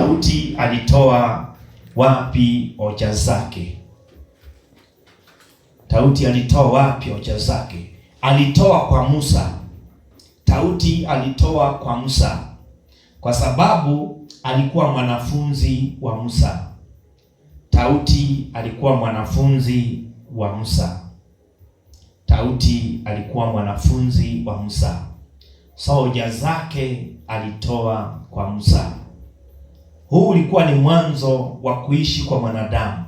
Daudi alitoa wapi hoja zake? Daudi alitoa wapi hoja zake? Alitoa kwa Musa. Daudi alitoa kwa Musa kwa sababu alikuwa mwanafunzi wa Musa. Daudi alikuwa mwanafunzi wa Musa. Daudi alikuwa mwanafunzi wa Musa. So hoja zake alitoa kwa Musa. Huu ulikuwa ni mwanzo wa kuishi kwa mwanadamu.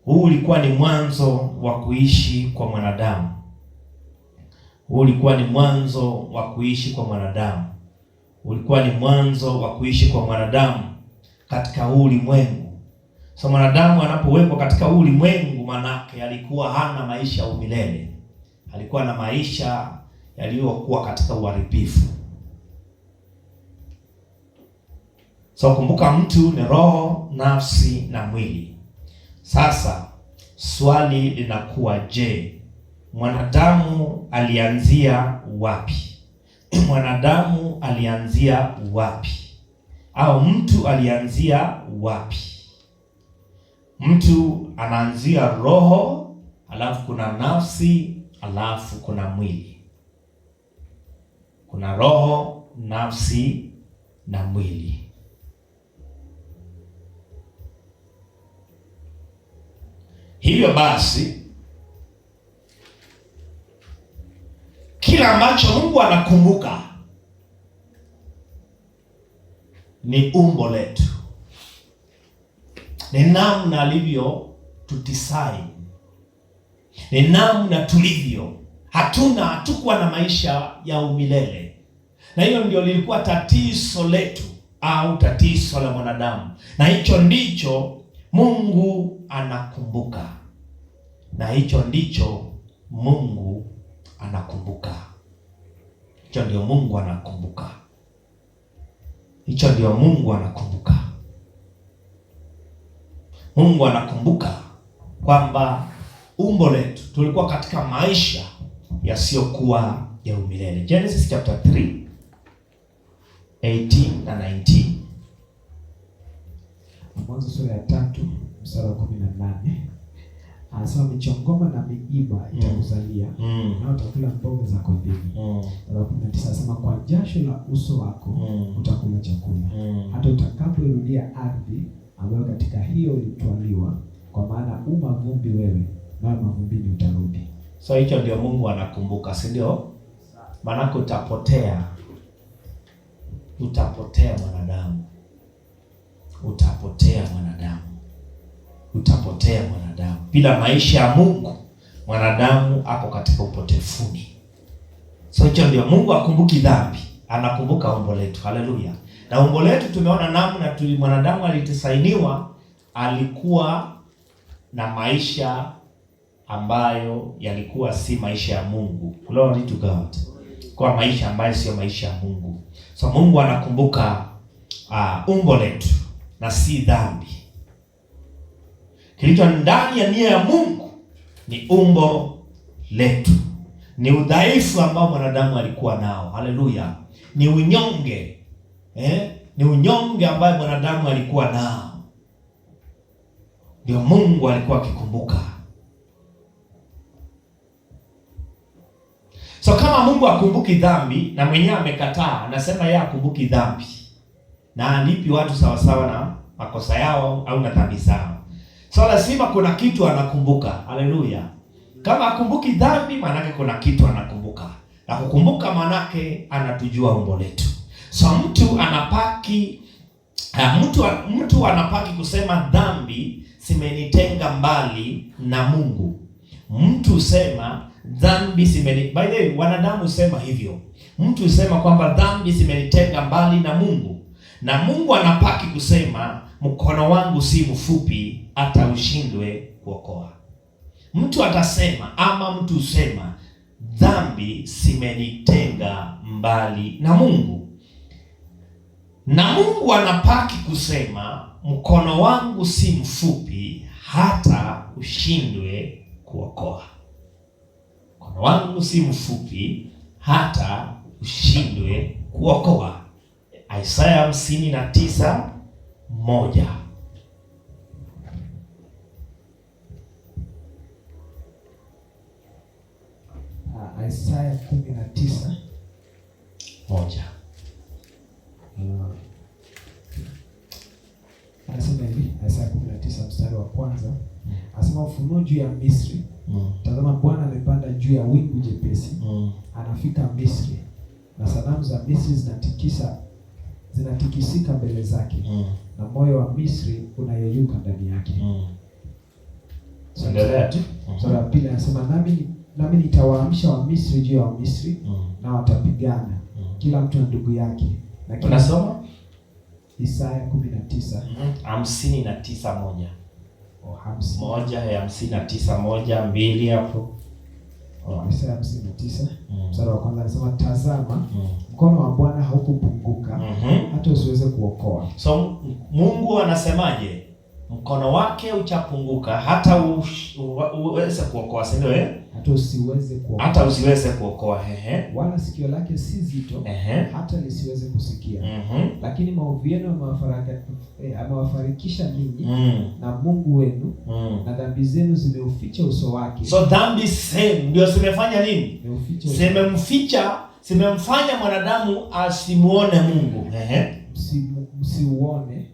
Huu ulikuwa ni mwanzo wa kuishi kwa mwanadamu. Huu ulikuwa ni mwanzo wa kuishi kwa mwanadamu. Ulikuwa ni mwanzo wa kuishi kwa mwanadamu katika huu ulimwengu. So mwanadamu anapowekwa katika huu ulimwengu, manake alikuwa hana maisha ya milele. Alikuwa na maisha yaliyokuwa katika uharibifu. So kumbuka, mtu ni roho, nafsi na mwili. Sasa swali linakuwa, je, mwanadamu alianzia wapi? Mwanadamu alianzia wapi? Au mtu alianzia wapi? Mtu anaanzia roho, alafu kuna nafsi, alafu kuna mwili. Kuna roho, nafsi na mwili. Hivyo basi, kila ambacho Mungu anakumbuka ni umbo letu, ni namna alivyo tudesign, ni namna tulivyo. Hatukuwa na maisha ya umilele, na hiyo ndio lilikuwa tatizo letu au tatizo la mwanadamu, na hicho ndicho Mungu anakumbuka, na hicho ndicho Mungu anakumbuka. Hicho ndio Mungu anakumbuka. Hicho ndio Mungu anakumbuka. Mungu anakumbuka kwamba umbo letu tulikuwa katika maisha yasiyokuwa ya umilele. Genesis chapter 3:18 na 19. Mwanzo sura ya 3 mstari wa 18. Anasema michongoma na miiba itakuzalia, na utakula mboga za kondeni. Mstari wa 19 anasema kwa jasho la uso wako utakula chakula, hata utakapoirudia ardhi ambayo katika hiyo ulitwaliwa, kwa maana mavumbi wewe, nawe mavumbini utarudi. So hicho ndio Mungu anakumbuka, si ndio? Maana utapotea mwanadamu. Utapotea mwanadamu. Bila maisha ya Mungu, mwanadamu ako katika upotefuni. So hicho ndio Mungu akumbuki dhambi, anakumbuka umbo letu. Haleluya. Na umbo letu tumeona namna mwanadamu alitisainiwa, alikuwa na maisha ambayo yalikuwa si maisha ya Mungu. Glory to God. Kwa maisha ambayo sio maisha ya Mungu. So Mungu anakumbuka umbo letu na si dhambi. Kilicho ndani ya nia ya Mungu ni umbo letu, ni udhaifu ambao mwanadamu alikuwa nao. Haleluya. Ni unyonge, ni unyonge ambao mwanadamu alikuwa nao, ndio Mungu alikuwa akikumbuka. So kama Mungu akumbuki dhambi na mwenyewe amekataa, anasema yeye akumbuki dhambi na alipi watu sawasawa na makosa yao au na dhambi zao. So lazima kuna kitu anakumbuka. Haleluya. Kama akumbuki dhambi, manake kuna kitu anakumbuka. Na kukumbuka manake anatujua umbo letu. So mtu anapaki kusema dhambi zimenitenga mbali na Mungu. Mtu sema dhambi by the way, wanadamu sema hivyo. Mtu sema kwamba dhambi zimenitenga mbali na Mungu. Na Mungu anapaki kusema mkono wangu si mfupi hata ushindwe kuokoa. Mtu atasema ama mtu usema dhambi zimenitenga mbali na Mungu. Na Mungu anapaki kusema mkono wangu si mfupi hata ushindwe kuokoa. Mkono wangu si mfupi hata ushindwe kuokoa. Isaya 59 1. Isaya 19:1. Anasema hivi, Isaya 19 mstari wa kwanza. Anasema ufunuo juu ya Misri. Tazama Bwana amepanda juu ya wingu jepesi. Anafika Misri. Na sanamu za Misri zinatikisika mbele zake. Na moyo wa Misri unayeyuka ndani yake. Endelea tu. Sura ya pili anasema nami nitawaamsha wa Misri juu ya wa Misri na watapigana kila mtu na ndugu yake. Na kila unasoma Isaya 19 59:1. Moja ya 59:1, 2 hapo. Isaya 59 mstari wa kwanza anasema tazama mkono wa Bwana haukupunguka hata usiweze kuokoa. So Mungu anasemaje? Mkono wake uchapunguka hata uweze kuokoa, si ndio? Hata usiweze kuokoa. Wala sikio lake si zito hata lisiweze kusikia. Lakini maovu yenu amewafarikisha ninyi na Mungu wenu, na dhambi zenu zimeuficha uso wake. So dhambi zenu ndio zimefanya nini? Zimemfanya mwanadamu asimuone Mungu. Msiuone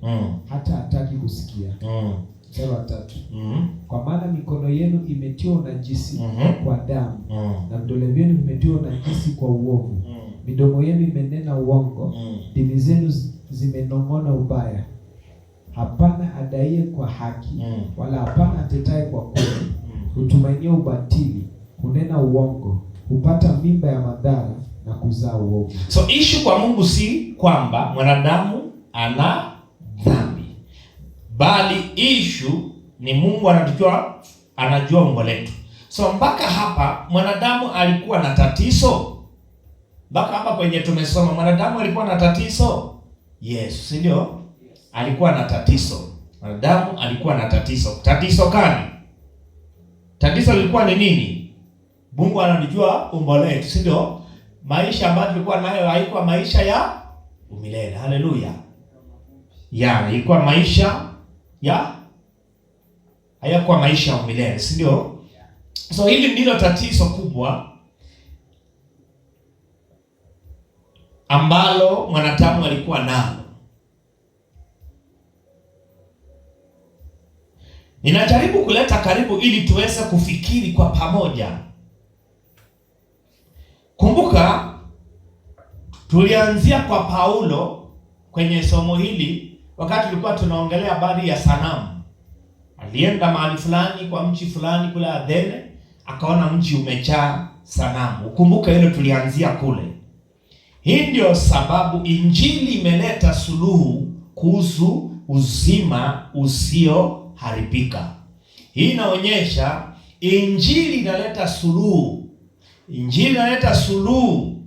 hata hataki kusikia. Mstari wa 3. Kwa maana mikono yenu imetiwa unajisi kwa damu, na vidole vyenu vimetiwa unajisi kwa uovu. Midomo yenu imenena uongo, ndimi zenu zimenong'ona ubaya. Hapana adaiye kwa haki, wala hapana atetaye kwa kweli. Hutumainia ubatili, hunena uongo, hupata mimba ya madhara na kuzaa uovu. So issue kwa Mungu si kwamba mwanadamu ana dhambi, bali issue ni Mungu anajua umbo letu. So mpaka hapa mwanadamu alikuwa na tatizo. Mpaka hapa kwenye tumesoma mwanadamu alikuwa na tatizo. Yes, si ndio? Alikuwa na tatizo. Mwanadamu alikuwa na tatizo. Tatizo gani? Tatizo lilikuwa ni nini? Mungu anajua umbo letu, si ndio? Maisha ambayo tulikuwa nayo haikuwa maisha ya umilele. Haleluya. Ilikuwa maisha hayakuwa maisha ya umilele, si ndio? So hili ndilo tatizo kubwa ambalo mwanadamu alikuwa nalo. Ninajaribu kuleta karibu ili tuweze kufikiri kwa pamoja. Kumbuka tulianzia kwa Paulo kwenye somo hili wakati tulikuwa tunaongelea habari ya sanamu. Alienda mahali fulani kwa mji fulani kule Athene, akaona mji umejaa sanamu. Ukumbuka hilo tulianzia kule. Hii ndio sababu injili imeleta suluhu kuhusu uzima usioharibika. Hii inaonyesha injili inaleta suluhu. Injili inaleta suluhu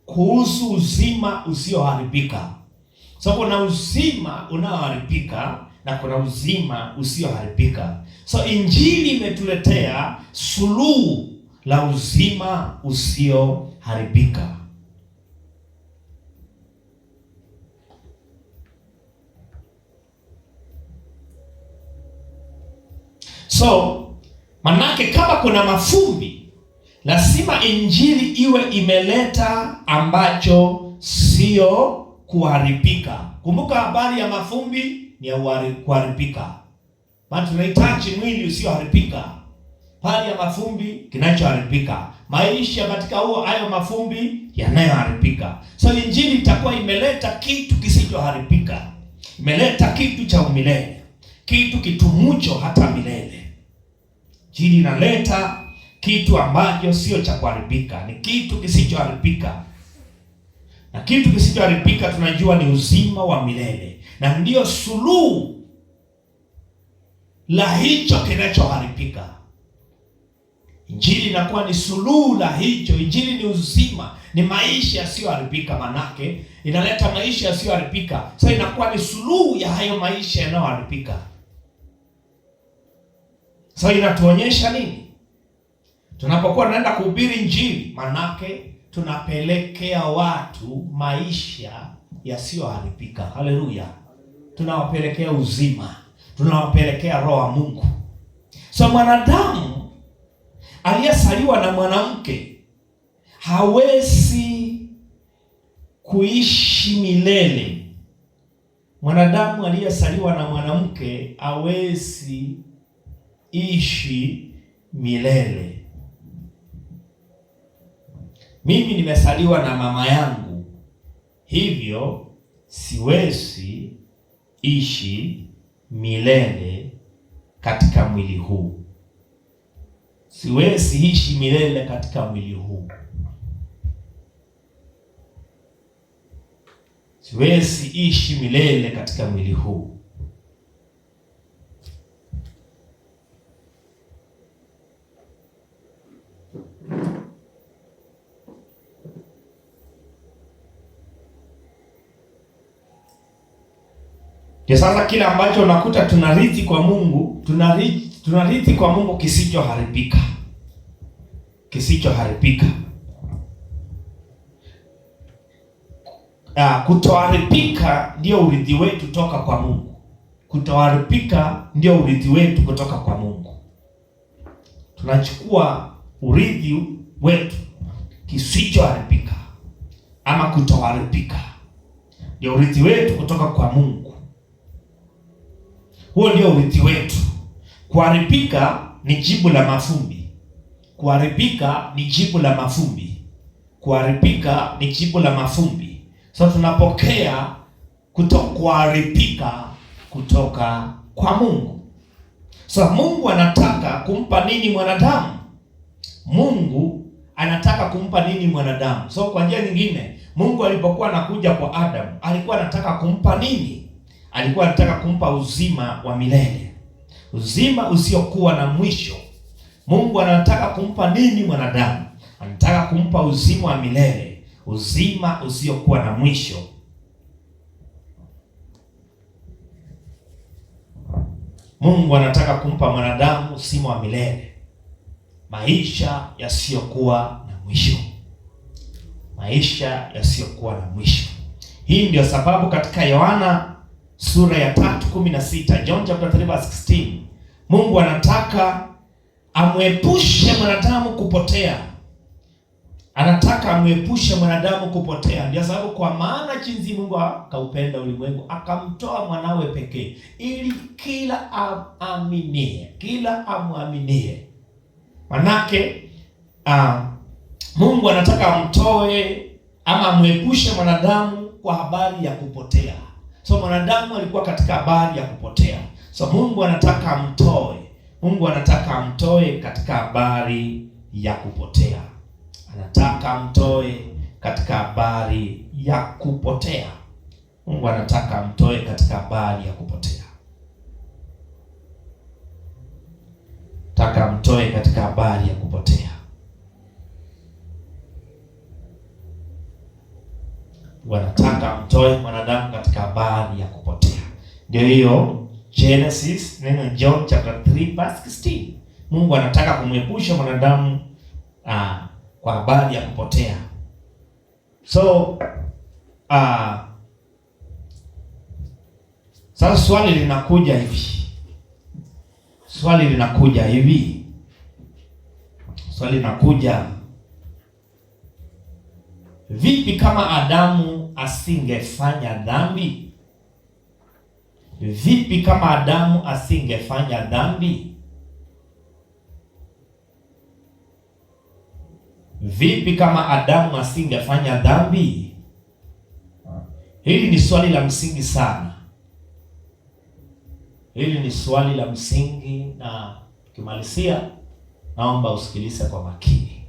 kuhusu uzima usioharibika. So kuna uzima unaoharibika na kuna uzima usioharibika. So injili imetuletea suluhu la uzima usioharibika. So manake kama kuna mafumbi, lazima injili iwe imeleta ambacho sio kuharibika. Kumbuka habari ya mafumbi ni ya kuharibika. Maana tunahitaji mwili usioharibika. Habari ya mafumbi kinachoharibika. Maisha katika hayo mafumbi yanayoharibika. So injili itakuwa imeleta kitu kisichoharibika. Imeleta kitu cha umilele. Kitu kitumucho hata milele. Injili inaleta kitu ambacho sio cha kuharibika, ni kitu kisichoharibika. Na kitu kisichoharibika tunajua ni uzima wa milele. Na ndio suluhu la hicho kinachoharibika. Injili inakuwa ni suluhu la hicho. Injili ni uzima, ni maisha yasiyoharibika, manake inaleta maisha yasiyoharibika. So inakuwa ni suluhu ya hayo maisha yanayoharibika. So inatuonyesha nini? Tunapokuwa tunaenda kuhubiri injili, manake tunapelekea watu maisha yasiyoharibika. Haleluya. tunawapelekea uzima, tunawapelekea roho wa Mungu. So mwanadamu aliyesaliwa na mwanamke hawezi kuishi milele. Mwanadamu aliyesaliwa na mwanamke hawezi ishi milele. Mimi nimesaliwa na mama yangu, hivyo siwezi ishi milele katika mwili huu. Siwezi ishi milele katika mwili huu. Siwezi ishi milele katika mwili huu. Kwa sasa kila ambacho unakuta tunarithi kwa Mungu, tunarithi kwa Mungu kisichoharibika. Kisichoharibika. Kutoharibika ndio urithi wetu toka kwa Mungu. Kutoharibika ndio urithi wetu kutoka kwa Mungu. Tunachukua urithi wetu kisichoharibika ama kutoharibika. Ndio urithi wetu kutoka kwa Mungu. Huo ndio urithi wetu. Kuharibika ni jibu la mafumbi. Kuharibika ni jibu la mafumbi. Kuharibika ni jibu la mafumbi. So tunapokea kutokuharibika kutoka kwa Mungu. So Mungu anataka kumpa nini mwanadamu? Mungu anataka kumpa nini mwanadamu? So kwa njia nyingine, Mungu alipokuwa anakuja kwa Adamu, alikuwa anataka kumpa nini? Alikuwa anataka kumpa uzima wa milele. Uzima usiokuwa na mwisho. Mungu anataka kumpa nini mwanadamu? Anataka kumpa uzima wa milele. Uzima usiokuwa na mwisho. Mungu anataka kumpa mwanadamu uzima wa milele. Maisha yasiyokuwa na mwisho. Maisha yasiyokuwa na mwisho. Hii ndio sababu katika Yohana sura ya 3:16, John chapter 3 verse 16, Mungu anataka amwepushe mwanadamu kupotea. Anataka amwepushe mwanadamu kupotea. Ndio sababu kwa maana jinsi Mungu akaupenda ulimwengu akamtoa mwanawe pekee, ili kila amwaminie. Manake Mungu anataka amtoe ama amwepushe mwanadamu kwa habari ya kupotea. So mwanadamu alikuwa katika habari ya kupotea. So Mungu anataka amtoe. Mungu anataka amtoe katika habari ya kupotea. Anataka amtoe katika habari ya kupotea. Mungu anataka amtoe katika habari ya kupotea. Anataka amtoe katika habari ya kupotea. Wanataka mtoe mwanadamu katika habari ya kupotea. Ndio hiyo Genesis, neno John chapter 3 verse 16. Mungu anataka kumwepusha mwanadamu kwa habari ya kupotea. So sasa swali linakuja hivi. Vipi kama Adamu asingefanya dhambi? Vipi kama Adamu asingefanya dhambi? Vipi kama Adamu asingefanya dhambi? Hili ni swali la msingi sana. Hili ni swali la msingi, na tukimalizia naomba usikilize kwa makini.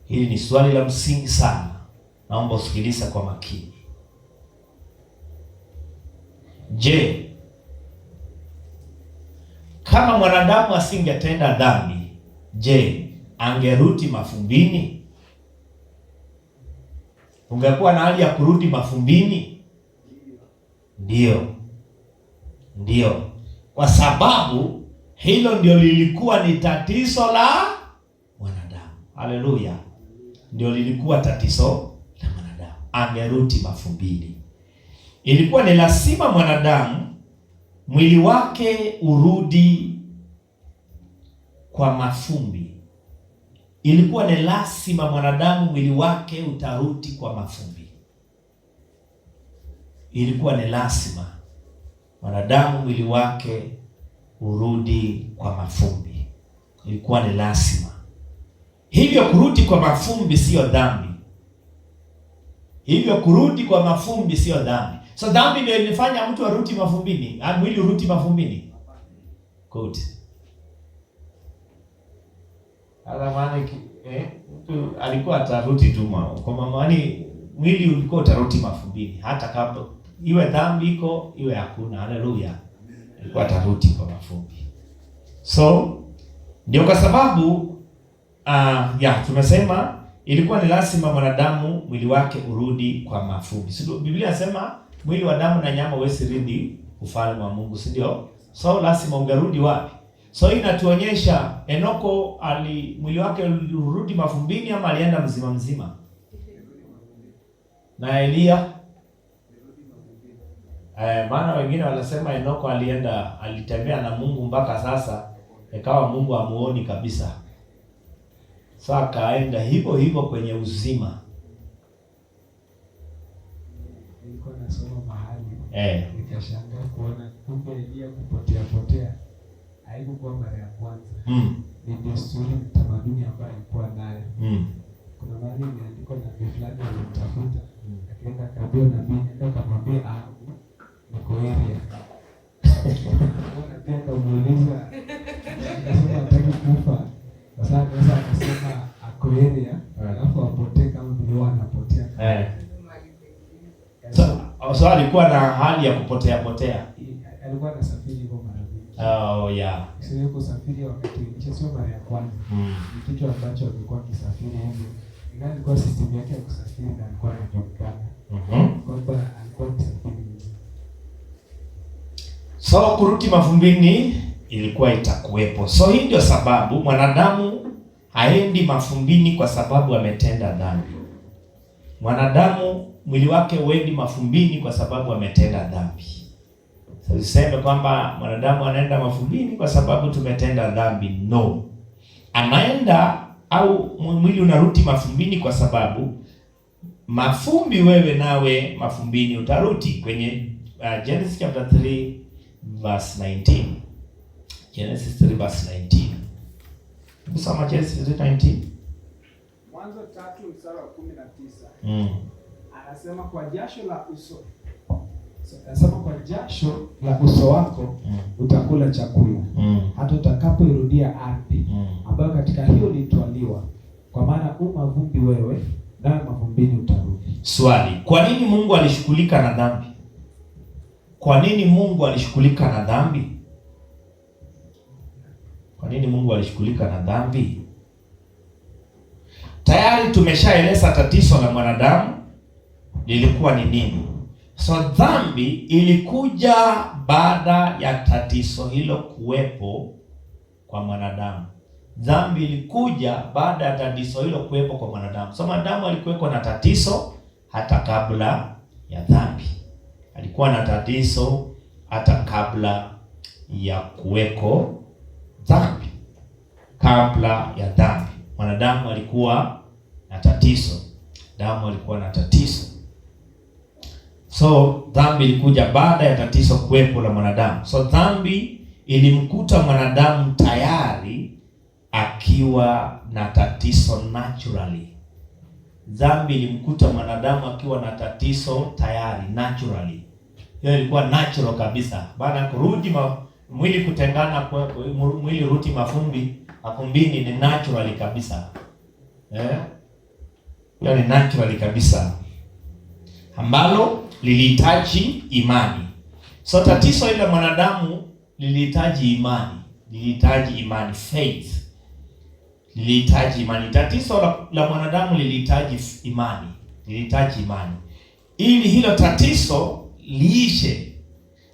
Hili ni swali la msingi sana. Naomba usikilize kwa makini. Je, kama mwanadamu asingetenda dhambi, je, angerudi mafumbini? Ungekuwa na hali ya kurudi mafumbini? Ndio. Kwa sababu hilo ndio lilikuwa ni tatizo la mwanadamu. Haleluya. Ndio lilikuwa tatizo la mwanadamu. Angerudi mafumbini. ilikuwa ni lazima mwanadamu mwili wake urudi kwa mafumbi. Ilikuwa ni lazima mwanadamu mwili wake utarudi kwa mafumbi. Ilikuwa ni lazima mwanadamu mwili wake urudi kwa mafumbi. Ilikuwa ni lazima. Hivyo kurudi kwa mafumbi sio dhambi. Hivyo kurudi kwa mafumbi sio dhambi. So dhambi ndio ilifanya mtu arudi mafumbini, mwili urudi mafumbini. Good. Mtu alikuwa atarudi tu kwa maana mwili ulikuwa utarudi mafumbini hata kabla iwe dhambi iko iwe hakuna. Haleluya. Alikuwa atarudi kwa mafumbi. So ndio kwa sababu tumesema ilikuwa ni lazima mwanadamu mwili wake urudi kwa mafumbi. So Biblia inasema mwili wa damu na nyama huwezi rudi ufalme wa Mungu, si ndio? So lazima ungerudi wapi? So hii inatuonyesha Enoko mwili wake urudi mafumbini ama alienda mzima mzima? Na Elia maana wengine wanasema Enoko alitembea na Mungu mpaka sasa ikawa Mungu hamuoni kabisa. So akaenda hivyo kwenye uzima. Nilikuwa nasoma mahali nikashangaa kuona kumbe Elia kupotea haikuwa mara ya kwanza. Ni desturi, tamaduni ambayo alikuwa nayo. Kuna mahali imeandikwa na fulani alimtafuta, akaenda kabio na mimi ndio kamwambia niko area. Unataka umuuliza nasema nataka kufa. Sasa akasema ako area, alafu apotee kama vile wanapotea. So alikuwa na hali ya kupotea. Alikuwa anasafiri kwa mara nyingi. Oh yeah. Sio kusafiri wakati sio mara ya kwanza. Ni kitu ambacho alikuwa akisafiri hivyo. Ingawa alikuwa system yake ya kusafiri na alikuwa anajulikana. Kwamba alikuwa akisafiri. So kurudi mafumbini ilikuwa itakuwepo. So hii ndio sababu mwanadamu haendi mafumbini kwa sababu ametenda dhambi. Mwanadamu mwili wake huendi mafumbini kwa sababu ametenda dhambi. So useme kwamba mwanadamu anaenda mafumbini kwa sababu tumetenda dhambi. No. Anaenda au mwili unarudi mafumbini kwa sababu mafumbi wewe nawe mafumbini utarudi kwenye Genesis chapter 3 verse 19. Genesis 3 verse 19. Tusoma Genesis 3:19. Mwanzo 3 mstari wa 19. Anasema kwa jasho la uso wako utakula chakula hata utakapoirudia ardhi ambayo katika hiyo ulitwaliwa, kwa maana mavumbi wewe nawe mavumbini utarudi. Swali, kwa nini Mungu alishughulika na dhambi? Kwa nini Mungu alishughulika na dhambi? Kwa nini Mungu alishughulika na dhambi? Tayari tumeshaeleza tatizo la mwanadamu lilikuwa ni nini. So dhambi ilikuja baada ya tatizo hilo kuwepo kwa mwanadamu. Dhambi ilikuja baada ya tatizo hilo kuwepo kwa mwanadamu. So mwanadamu alikuwa na tatizo hata kabla ya dhambi. Alikuwa na tatizo hata kabla ya kuweko dhambi. Kabla ya dhambi, mwanadamu alikuwa na tatizo. Damu alikuwa na tatizo. So dhambi ilikuja baada ya tatizo kuwepo la mwanadamu. So dhambi ilimkuta mwanadamu tayari akiwa na tatizo naturally. Dhambi ilimkuta mwanadamu akiwa na tatizo tayari naturally. Hiyo ilikuwa natural kabisa. Baada ya kurudi mwili kutengana, mwili rudi mafumbini ni naturally kabisa. Hiyo ni naturally kabisa, ambalo lilihitaji imani. So tatizo ile mwanadamu lilihitaji imani, faith. Lilihitaji imani. Tatizo la mwanadamu lilihitaji imani. Ili hilo tatizo liishe,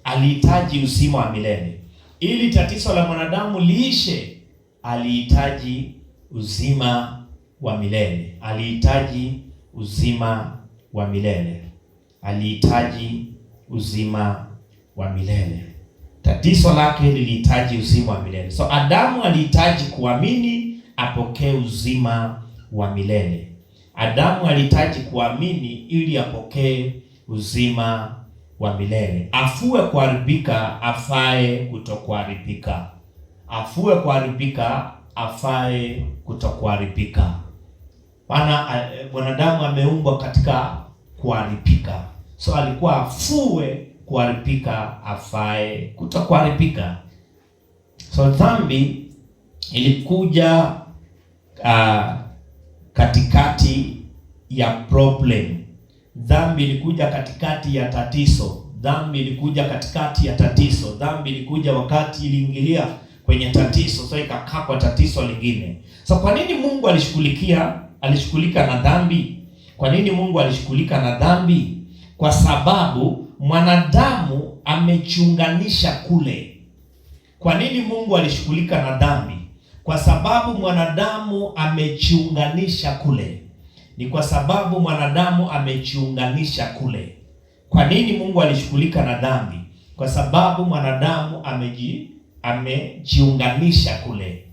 alihitaji uzima wa milele. Ili tatizo la mwanadamu liishe, alihitaji uzima wa milele. Alihitaji uzima wa milele. Tatizo lake lilihitaji uzima wa milele. So Adamu alihitaji kuamini apokee uzima wa milele. Adamu alihitaji kuamini ili apokee uzima wa milele. Afue kuharibika, afae kutokuharibika. Afue kuharibika, afae kutokuharibika. Maana mwanadamu ameumbwa katika kuharibika. So alikuwa afue kuharibika, afae kutokuharibika. So dhambi ilikuja katikati ya problem. Dhambi ilikuja katikati ya tatizo. Dhambi ilikuja katikati ya tatizo. Dhambi ilikuja wakati iliingilia kwenye tatizo, so ikakaa kwa tatizo lingine. So kwa nini Mungu alishughulika na dhambi? Kwa nini Mungu alishughulika na dhambi? Kwa sababu mwanadamu amejiunganisha kule. Kwa nini Mungu alishughulika na dhambi? Kwa sababu mwanadamu amejiunganisha kule. Ni kwa sababu mwanadamu amejiunganisha kule. Kwa nini Mungu alishughulika na dhambi? Kwa sababu mwanadamu amejiunganisha kule.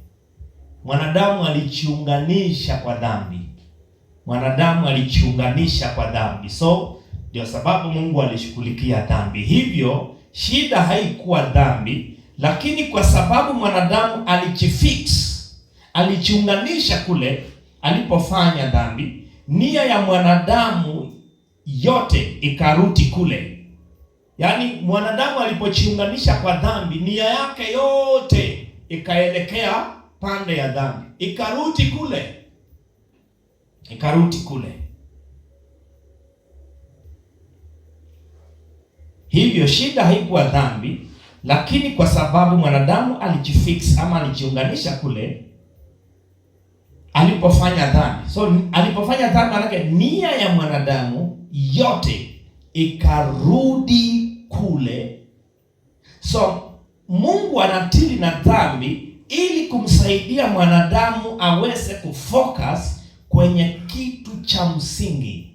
Mwanadamu alijiunganisha kwa dhambi. Mwanadamu alijiunganisha kwa dhambi. So ndio sababu Mungu alishughulikia dhambi. Hivyo shida haikuwa dhambi, lakini kwa sababu mwanadamu alijiunganisha kule alipofanya dhambi, nia ya mwanadamu yote ikarudi kule. Yaani mwanadamu alipojiunganisha kwa dhambi, nia yake yote ikaelekea pande ya dhambi. Ikarudi kule. Hivyo shida haikuwa dhambi, lakini kwa sababu mwanadamu alijiunganisha kule alipofanya dhambi. So alipofanya dhambi, manake nia ya mwanadamu yote ikarudi kule. So Mungu anatili na dhambi ili kumsaidia mwanadamu aweze kufocus kwenye kitu cha msingi.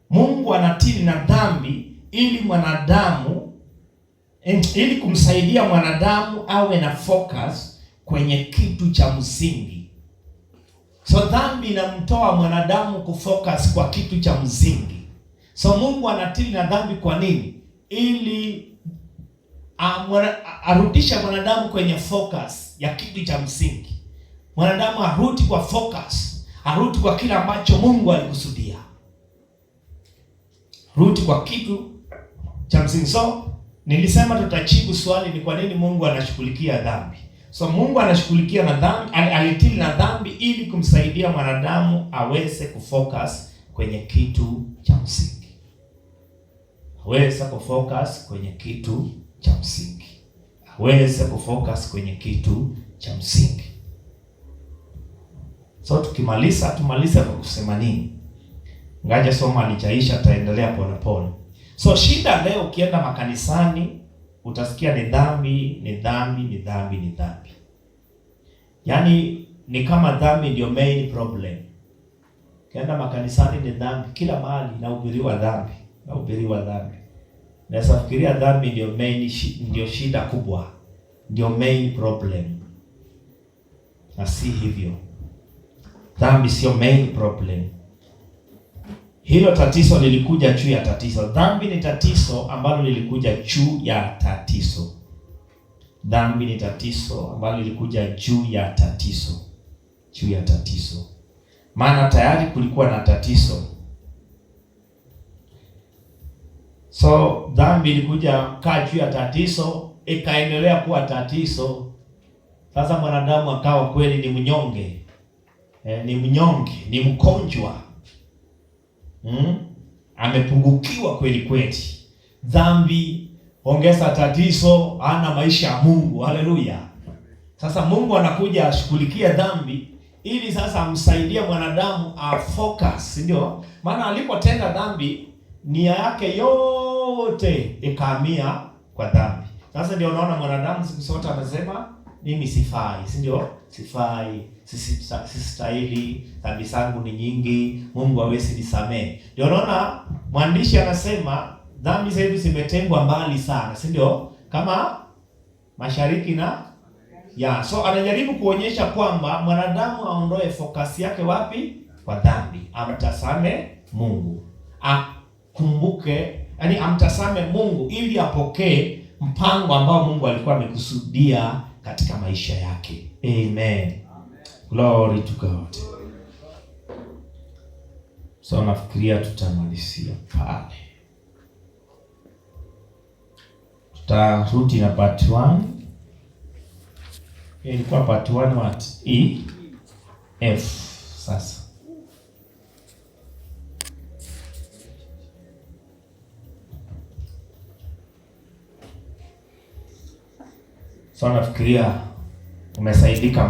Mungu anatili na dhambi ili kumsaidia mwanadamu awe na focus kwenye kitu cha msingi. So dhambi inamtoa mwanadamu kufocus kwa kitu cha msingi. So Mungu anatili na dhambi kwa nini? Ili arudisha mwanadamu kwenye focus ya kitu cha msingi. Mwanadamu arudi kwa focus, arudi kwa kile ambacho Mungu alikusudia. Rudi kwa kitu cha msingi. So nilisema tutajibu swali ni kwa nini Mungu anashughulikia dhambi. So Mungu anashughulikia na dhambi, alitili na dhambi ili kumsaidia mwanadamu aweze kufocus kwenye kitu cha msingi. Aweze kufocus kwenye kitu cha msingi. Aweze kufocus kwenye kitu cha msingi. So tumaliza kwa kusema nini? Ngaja soma alichaisha, taendelea pole. So shida leo ukienda makanisani utasikia ni dhambi. Yaani ni kama dhambi ndio main problem. Ukienda makanisani ni dhambi, kila mahali inahubiriwa dhambi. Naweza fikiria dhambi ndio shida kubwa, ndio main problem. Na si hivyo. Dhambi sio main problem. Hilo tatizo lilikuja juu ya tatizo. Dhambi ni tatizo ambalo lilikuja juu ya tatizo. Dhambi ni tatizo ambalo lilikuja juu ya tatizo. Maana tayari kulikuwa na tatizo. So dhambi ilikuja kaa juu ya tatizo, ikaendelea kuwa tatizo. Sasa mwanadamu akawa kweli ni mnyonge. Ni mgonjwa. Amepungukiwa kweli. Dhambi ongeza tatizo, ana maisha ya Mungu. Haleluya. Sasa Mungu anakuja ashughulikie dhambi ili sasa amsaidie mwanadamu afocus, ndio? Maana alipotenda dhambi nia yake yote ikahamia kwa dhambi. Sasa ndio unaona mwanadamu siku zote amesema mimi sifai, si ndio? Sifai, sistahili, dhambi zangu ni nyingi, Mungu hawezi nisamehe. Ndio unaona mwandishi anasema dhambi zetu zimetengwa mbali sana, si ndio? Kama mashariki na so anajaribu kuonyesha kwamba mwanadamu aondoe focus yake wapi? Kwa dhambi, amtazame Mungu, akumbuke, yani amtazame Mungu ili apokee mpango ambao Mungu alikuwa amekusudia katika maisha yake. Amen. Glory to God. So nafikiria tutamalizia pale. Tutarudi na part 1. Ilikuwa part 1 what? E, F. Sasa so nafikiria umesaidika.